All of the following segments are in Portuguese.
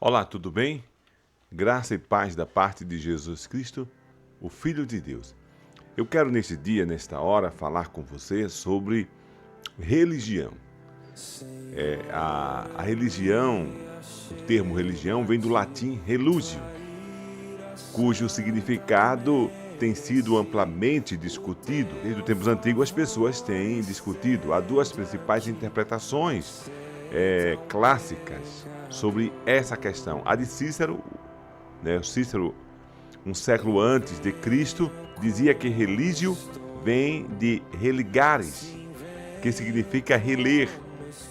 Olá, tudo bem? Graça e paz da parte de Jesus Cristo, o Filho de Deus. Eu quero neste dia, nesta hora, falar com você sobre religião. A religião, o termo religião vem do latim relugio, cujo significado tem sido amplamente discutido. Desde os tempos antigos as pessoas têm discutido. Há duas principais interpretações clássicas sobre essa questão. A de Cícero, Cícero, um século antes de Cristo, dizia que religio vem de religares, que significa reler,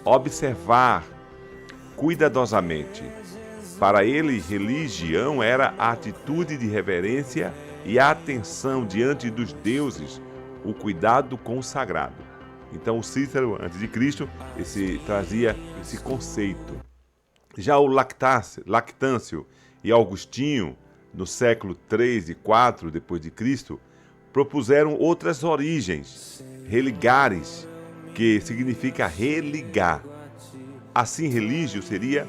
observar cuidadosamente. Para ele, religião era a atitude de reverência e a atenção diante dos deuses, o cuidado com o sagrado. Então, o Cícero, antes de Cristo, trazia esse conceito. Já o Lactâncio e Augustinho, no século 3 e 4 depois de Cristo, propuseram outras origens, religares, que significa religar. Assim, religio seria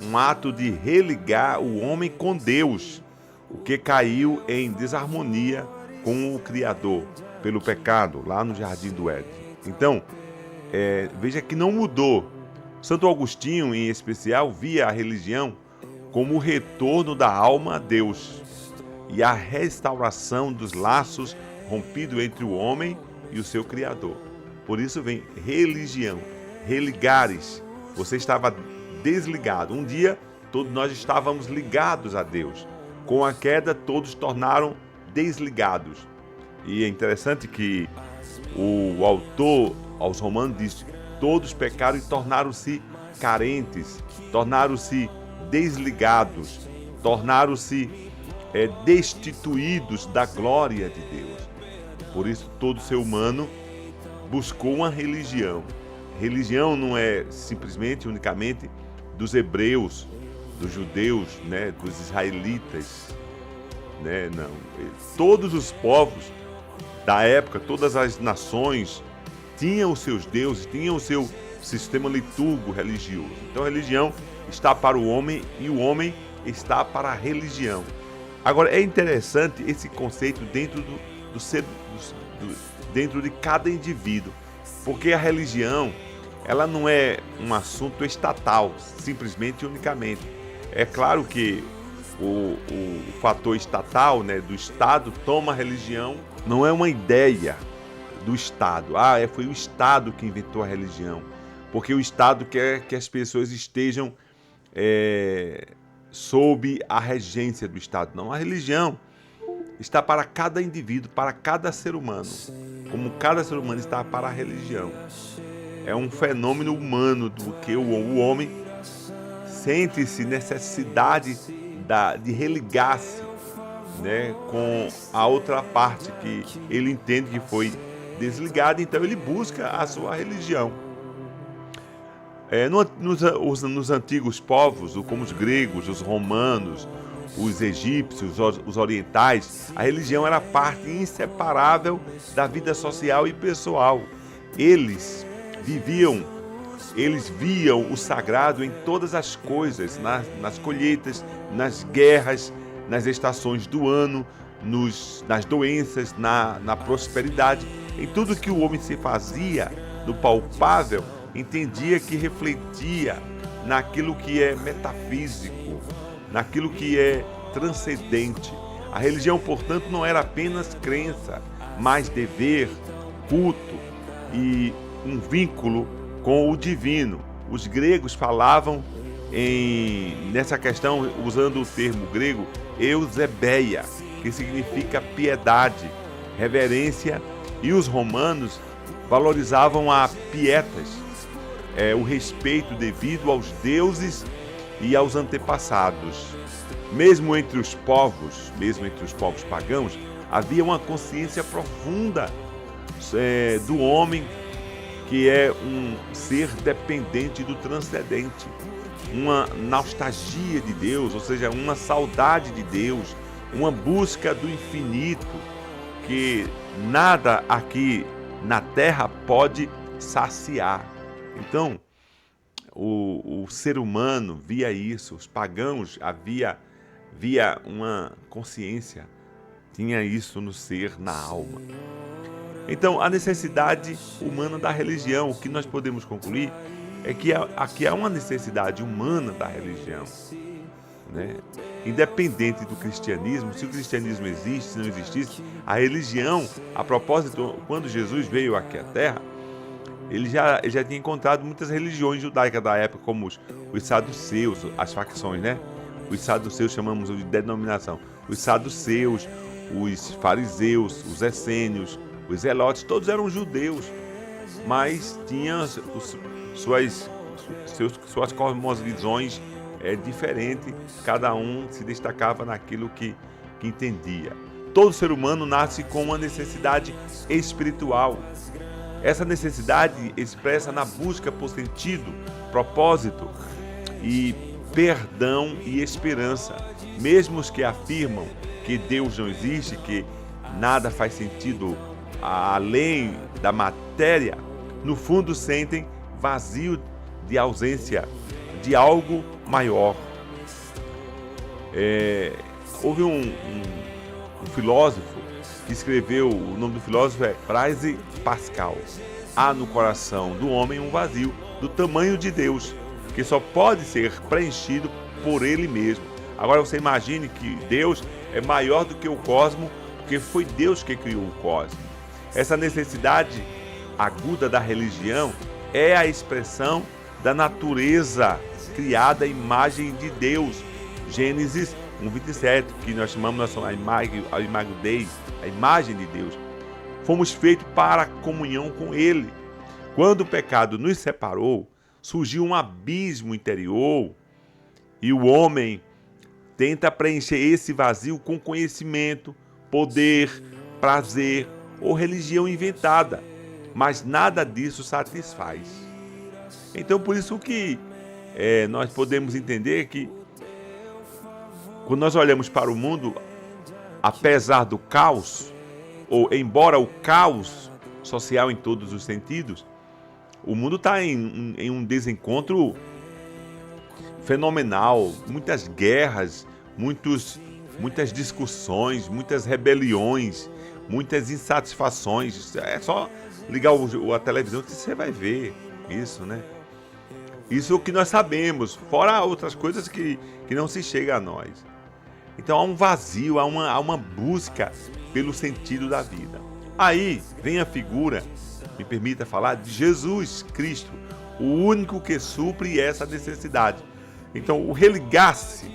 um ato de religar o homem com Deus, o que caiu em desarmonia com o Criador pelo pecado, lá no Jardim do Éden. Então, veja que não mudou. Santo Agostinho, em especial, via a religião como o retorno da alma a Deus e a restauração dos laços rompidos entre o homem e o seu Criador. Por isso vem religião, religares. Você estava desligado. Um dia, todos nós estávamos ligados a Deus. Com a queda, todos tornaram desligados. E é interessante que o autor aos Romanos diz: todos pecaram e tornaram-se carentes, tornaram-se desligados, tornaram-se destituídos da glória de Deus. Por isso, todo ser humano buscou uma religião. Religião não é simplesmente, unicamente dos hebreus, dos judeus, dos israelitas. Não. Todos os povos da época, todas as nações tinham os seus deuses, tinham o seu sistema litúrgico religioso. Então a religião está para o homem e o homem está para a religião. Agora é interessante esse conceito dentro do ser, dentro de cada indivíduo, porque a religião ela não é um assunto estatal, simplesmente e unicamente. É claro que o fator estatal, do Estado, toma a religião, não é uma ideia do Estado. Foi o Estado que inventou a religião, porque o Estado quer que as pessoas estejam sob a regência do Estado. Não, a religião está para cada indivíduo, para cada ser humano, como cada ser humano está para a religião. É um fenômeno humano do que o homem sente-se necessidade de religar-se com a outra parte que ele entende que foi desligada, então ele busca a sua religião. Nos antigos povos, como os gregos, os romanos, os egípcios, os orientais, a religião era parte inseparável da vida social e pessoal. Eles viam o sagrado em todas as coisas, nas colheitas, nas guerras, nas estações do ano, nas doenças, na prosperidade. Em tudo que o homem se fazia, no palpável, entendia que refletia naquilo que é metafísico, naquilo que é transcendente. A religião, portanto, não era apenas crença, mas dever, culto e um vínculo com o divino. Os gregos falavam nessa questão, usando o termo grego, eusebeia, que significa piedade, reverência, e os romanos valorizavam a pietas, o respeito devido aos deuses e aos antepassados. Mesmo entre os povos pagãos, havia uma consciência profunda do homem, que é um ser dependente do transcendente, uma nostalgia de Deus, ou seja, uma saudade de Deus, uma busca do infinito, que nada aqui na Terra pode saciar. Então, o ser humano via isso, os pagãos via uma consciência, tinha isso no ser, na alma. Então, a necessidade humana da religião, o que nós podemos concluir é que aqui há uma necessidade humana da religião, né? Independente do cristianismo, se o cristianismo existe, se não existisse, a religião, a propósito, quando Jesus veio aqui à Terra, ele já tinha encontrado muitas religiões judaicas da época, como os saduceus, as facções, né? Os saduceus chamamos de denominação. Os saduceus, os fariseus, os essênios, os zelotes, todos eram judeus, mas tinham suas cosmovisões diferentes, cada um se destacava naquilo que entendia. Todo ser humano nasce com uma necessidade espiritual. Essa necessidade expressa na busca por sentido, propósito e perdão e esperança. Mesmo os que afirmam que Deus não existe, que nada faz sentido além da matéria, no fundo sentem vazio de ausência de algo maior. Houve um filósofo que escreveu, o nome do filósofo é Blaise Pascal. Há no coração do homem um vazio do tamanho de Deus, que só pode ser preenchido por Ele mesmo. Agora você imagine que Deus é maior do que o cosmos, porque foi Deus que criou o cosmos. Essa necessidade aguda da religião é a expressão da natureza criada à imagem de Deus. Gênesis 1:27, que nós chamamos a imagem Dei, a imagem de Deus. Fomos feitos para a comunhão com Ele. Quando o pecado nos separou, surgiu um abismo interior e o homem tenta preencher esse vazio com conhecimento, poder, prazer ou religião inventada, mas nada disso satisfaz. Então, por isso que nós podemos entender que quando nós olhamos para o mundo, apesar do caos, ou embora o caos social em todos os sentidos, o mundo está em um desencontro fenomenal, muitas guerras, muitas discussões, muitas rebeliões, muitas insatisfações. É só ligar a televisão que você vai ver isso, né? Isso é o que nós sabemos, fora outras coisas que não se chega a nós. Então há um vazio, há uma busca pelo sentido da vida. Aí vem a figura, me permita falar, de Jesus Cristo, o único que supre essa necessidade. Então o religar-se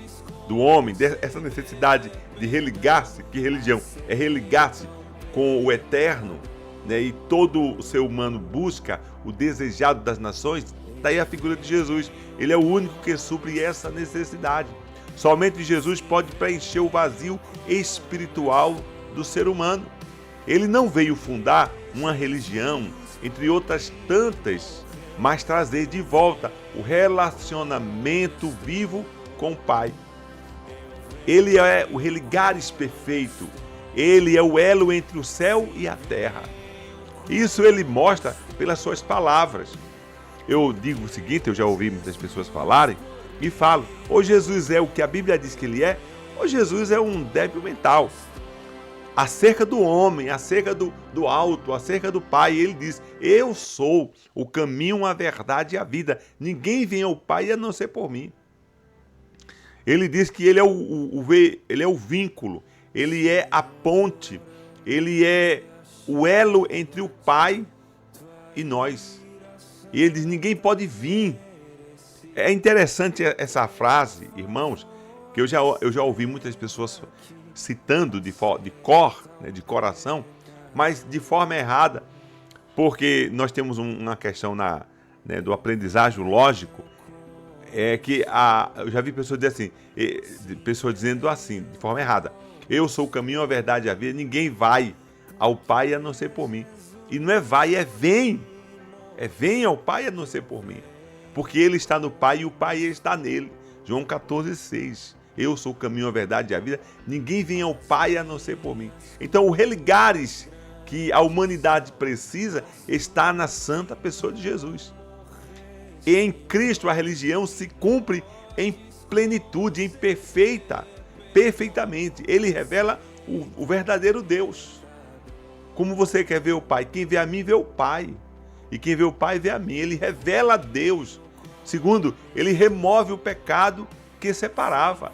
do homem, essa necessidade de religar-se, que religião é religar-se com o eterno, né? E todo o ser humano busca o desejado das nações. Daí a figura de Jesus, ele é o único que supre essa necessidade. Somente Jesus pode preencher o vazio espiritual do ser humano. Ele não veio fundar uma religião, entre outras tantas, mas trazer de volta o relacionamento vivo com o Pai. Ele é o religares perfeito. Ele é o elo entre o céu e a terra. Isso ele mostra pelas suas palavras. Eu digo o seguinte, eu já ouvi muitas pessoas falarem, e falo, ou Jesus é o que a Bíblia diz que ele é, ou Jesus é um débil mental. Acerca do homem, acerca do alto, acerca do Pai, ele diz, eu sou o caminho, a verdade e a vida. Ninguém vem ao Pai a não ser por mim. Ele diz que ele é o vínculo, ele é a ponte, ele é o elo entre o Pai e nós. E ele diz, ninguém pode vir. É interessante essa frase, irmãos, que eu já ouvi muitas pessoas citando de cor, né, de coração, mas de forma errada, porque nós temos uma questão do aprendizagem lógico, que eu já vi pessoas dizendo assim, de forma errada, eu sou o caminho, a verdade e a vida, ninguém vai ao Pai a não ser por mim. E não é vai, é vem. É vem ao Pai a não ser por mim. Porque ele está no Pai e o Pai está nele. João 14,6. Eu sou o caminho, a verdade e a vida. Ninguém vem ao Pai a não ser por mim. Então o religares que a humanidade precisa está na santa pessoa de Jesus. E em Cristo a religião se cumpre em plenitude, perfeitamente. Ele revela o verdadeiro Deus. Como você quer ver o Pai? Quem vê a mim vê o Pai. E quem vê o Pai vê a mim. Ele revela a Deus. Segundo, ele remove o pecado que separava.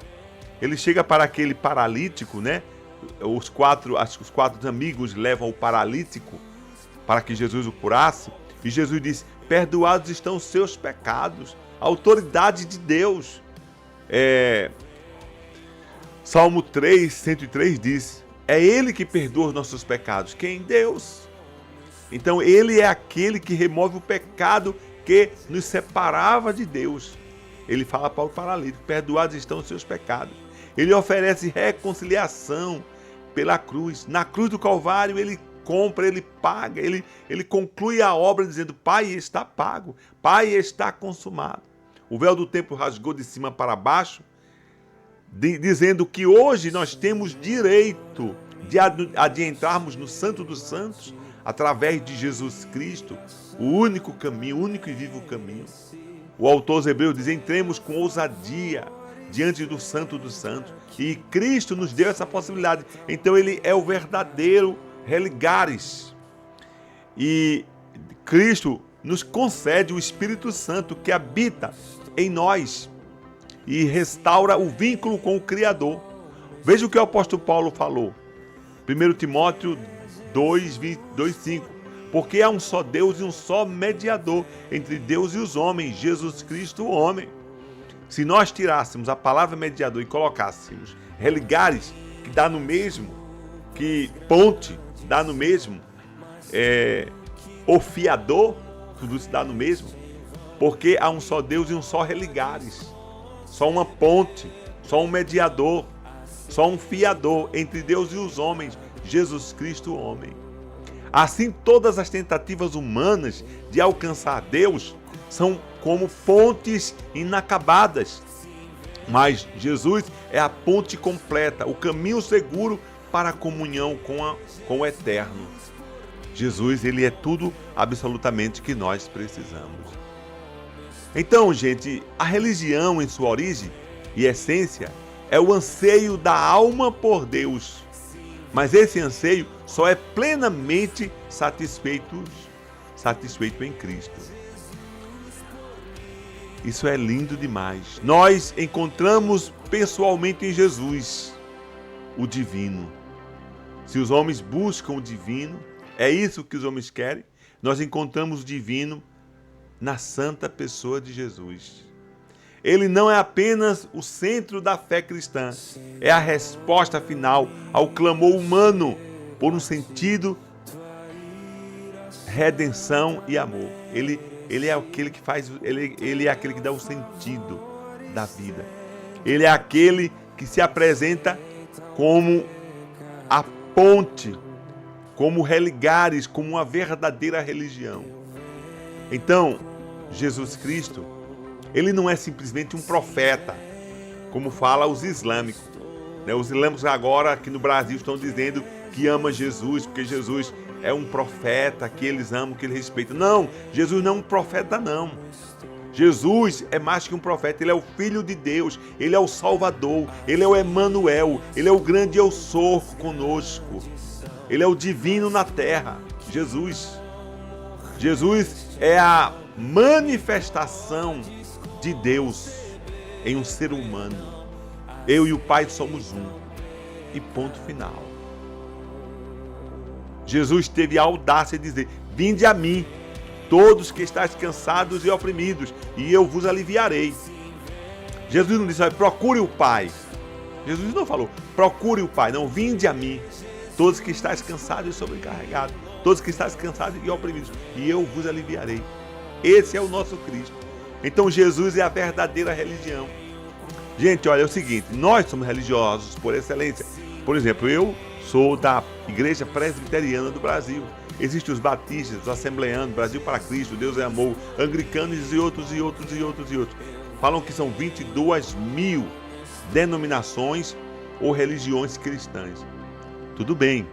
Ele chega para aquele paralítico, né? Os quatro amigos levam o paralítico para que Jesus o curasse. E Jesus disse: perdoados estão os seus pecados. A autoridade de Deus. Salmo 3, 103 diz: é Ele que perdoa os nossos pecados. Quem? Deus. Então Ele é aquele que remove o pecado que nos separava de Deus. Ele fala para o paralítico: perdoados estão os seus pecados. Ele oferece reconciliação pela cruz. Na cruz do Calvário ele compra, ele paga, ele conclui a obra dizendo: Pai, está pago, Pai, está consumado. O véu do templo rasgou de cima para baixo, dizendo que hoje nós temos direito de entrarmos no Santo dos Santos através de Jesus Cristo, o único caminho, o único e vivo caminho. O autor aos Hebreus diz: entremos com ousadia diante do Santo dos Santos. E Cristo nos deu essa possibilidade. Então ele é o verdadeiro religares. E Cristo nos concede o Espírito Santo que habita em nós e restaura o vínculo com o Criador. Veja o que o apóstolo Paulo falou. 1 Timóteo 2:5. Porque há um só Deus e um só mediador entre Deus e os homens, Jesus Cristo, o homem. Se nós tirássemos a palavra mediador e colocássemos religares, que dá no mesmo, que ponte dá no mesmo, o fiador, tudo isso dá no mesmo, porque há um só Deus e um só religares, só uma ponte, só um mediador, só um fiador entre Deus e os homens, Jesus Cristo, o homem. Assim, todas as tentativas humanas de alcançar Deus são como pontes inacabadas. Mas Jesus é a ponte completa, o caminho seguro para a comunhão com o Eterno. Jesus, ele é tudo absolutamente que nós precisamos. Então, gente, a religião em sua origem e essência é o anseio da alma por Deus. Mas esse anseio só é plenamente satisfeito em Cristo. Isso é lindo demais. Nós encontramos pessoalmente em Jesus o divino. Se os homens buscam o divino, é isso que os homens querem, nós encontramos o divino na santa pessoa de Jesus. Ele não é apenas o centro da fé cristã, é a resposta final ao clamor humano por um sentido, redenção e amor. Ele é aquele que faz, ele é aquele que dá o sentido da vida. Ele é aquele que se apresenta como a ponte, como religares, como uma verdadeira religião. Então, Jesus Cristo, ele não é simplesmente um profeta, como fala os islâmicos. Os islâmicos agora aqui no Brasil estão dizendo que ama Jesus, porque Jesus é um profeta que eles amam, que eles respeitam. Não, Jesus não é um profeta, não. Jesus é mais que um profeta, ele é o Filho de Deus, ele é o Salvador, ele é o Emanuel, ele é o grande eu sou conosco. Ele é o divino na terra, Jesus. Jesus é a manifestação de Deus em um ser humano. Eu e o Pai somos um. E ponto final. Jesus teve a audácia de dizer: vinde a mim, todos que estáis cansados e oprimidos, e eu vos aliviarei. Jesus não disse: procure o Pai. Jesus não falou: procure o Pai. Não, vinde a mim, todos que estáis cansados e sobrecarregados, todos que estáis cansados e oprimidos, e eu vos aliviarei. Esse é o nosso Cristo. Então Jesus é a verdadeira religião. Gente, olha, é o seguinte, nós somos religiosos por excelência. Por exemplo, eu sou da Igreja Presbiteriana do Brasil. Existem os batistas, os assembleanos, Brasil para Cristo, Deus é amor, anglicanos e outros. Falam que são 22 mil denominações ou religiões cristãs. Tudo bem,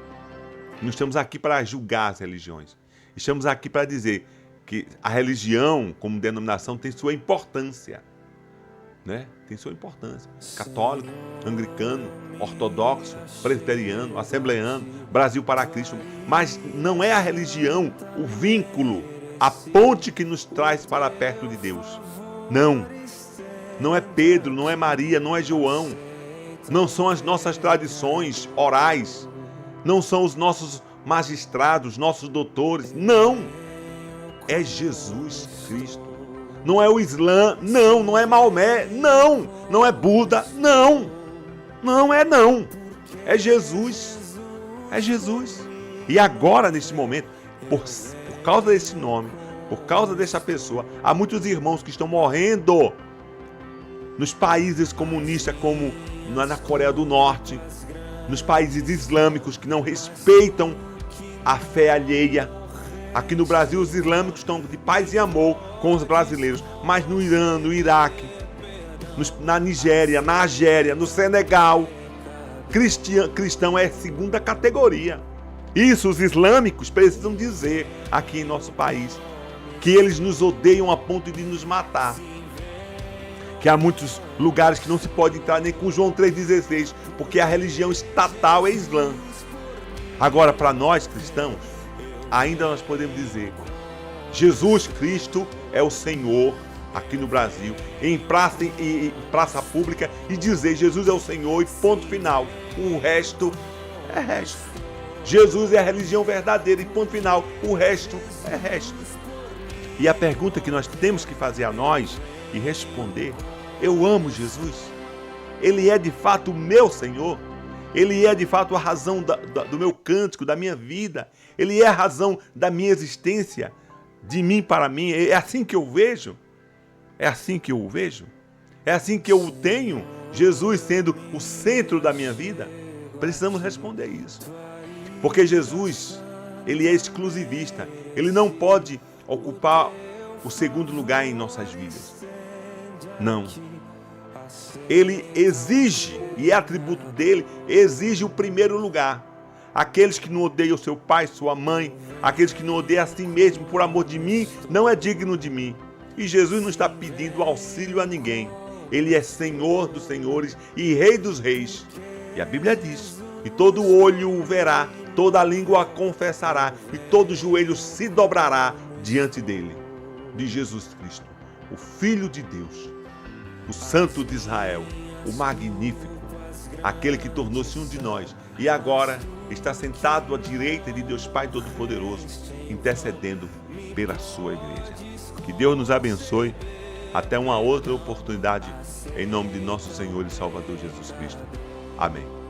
não estamos aqui para julgar as religiões. Estamos aqui para dizer, que a religião, como denominação, tem sua importância, né? Tem sua importância. Católico, anglicano, ortodoxo, presbiteriano, assembleano, Brasil para Cristo. Mas não é a religião o vínculo, a ponte que nos traz para perto de Deus. Não. Não é Pedro, não é Maria, não é João. Não são as nossas tradições orais. Não são os nossos magistrados, nossos doutores. Não. É Jesus Cristo. Não é o Islã. Não. Não é Maomé. Não. Não é Buda. Não. Não é não. É Jesus. É Jesus. E agora, neste momento, por causa desse nome, por causa dessa pessoa, há muitos irmãos que estão morrendo nos países comunistas, como na Coreia do Norte, nos países islâmicos que não respeitam a fé alheia. Aqui no Brasil, os islâmicos estão de paz e amor com os brasileiros, mas no Irã, no Iraque, na Nigéria, na Argélia, no Senegal, cristão é segunda categoria. Isso os islâmicos precisam dizer aqui em nosso país, que eles nos odeiam a ponto de nos matar. Que há muitos lugares que não se pode entrar nem com João 3,16, porque a religião estatal é Islã. Agora, para nós cristãos, ainda nós podemos dizer, Jesus Cristo é o Senhor aqui no Brasil, em praça pública, e dizer Jesus é o Senhor e ponto final. O resto é resto. Jesus é a religião verdadeira e ponto final. O resto é resto. E a pergunta que nós temos que fazer a nós e responder: eu amo Jesus? Ele é de fato o meu Senhor? Ele é de fato a razão do meu cântico, da minha vida? Ele é a razão da minha existência, de mim para mim? É assim que eu vejo? É assim que eu o vejo? É assim que eu o tenho? Jesus sendo o centro da minha vida? Precisamos responder isso. Porque Jesus, ele é exclusivista. Ele não pode ocupar o segundo lugar em nossas vidas. Não. Ele exige, e é atributo dele, exige o primeiro lugar. Aqueles que não odeiam seu pai, sua mãe, aqueles que não odeiam a si mesmo por amor de mim, não é digno de mim. E Jesus não está pedindo auxílio a ninguém. Ele é Senhor dos senhores e Rei dos reis. E a Bíblia diz, e todo olho o verá, toda língua a confessará, e todo joelho se dobrará diante dele, de Jesus Cristo, o Filho de Deus, o Santo de Israel, o Magnífico, aquele que tornou-se um de nós e agora está sentado à direita de Deus Pai Todo-Poderoso, intercedendo pela sua igreja. Que Deus nos abençoe. Até uma outra oportunidade, em nome de nosso Senhor e Salvador Jesus Cristo. Amém.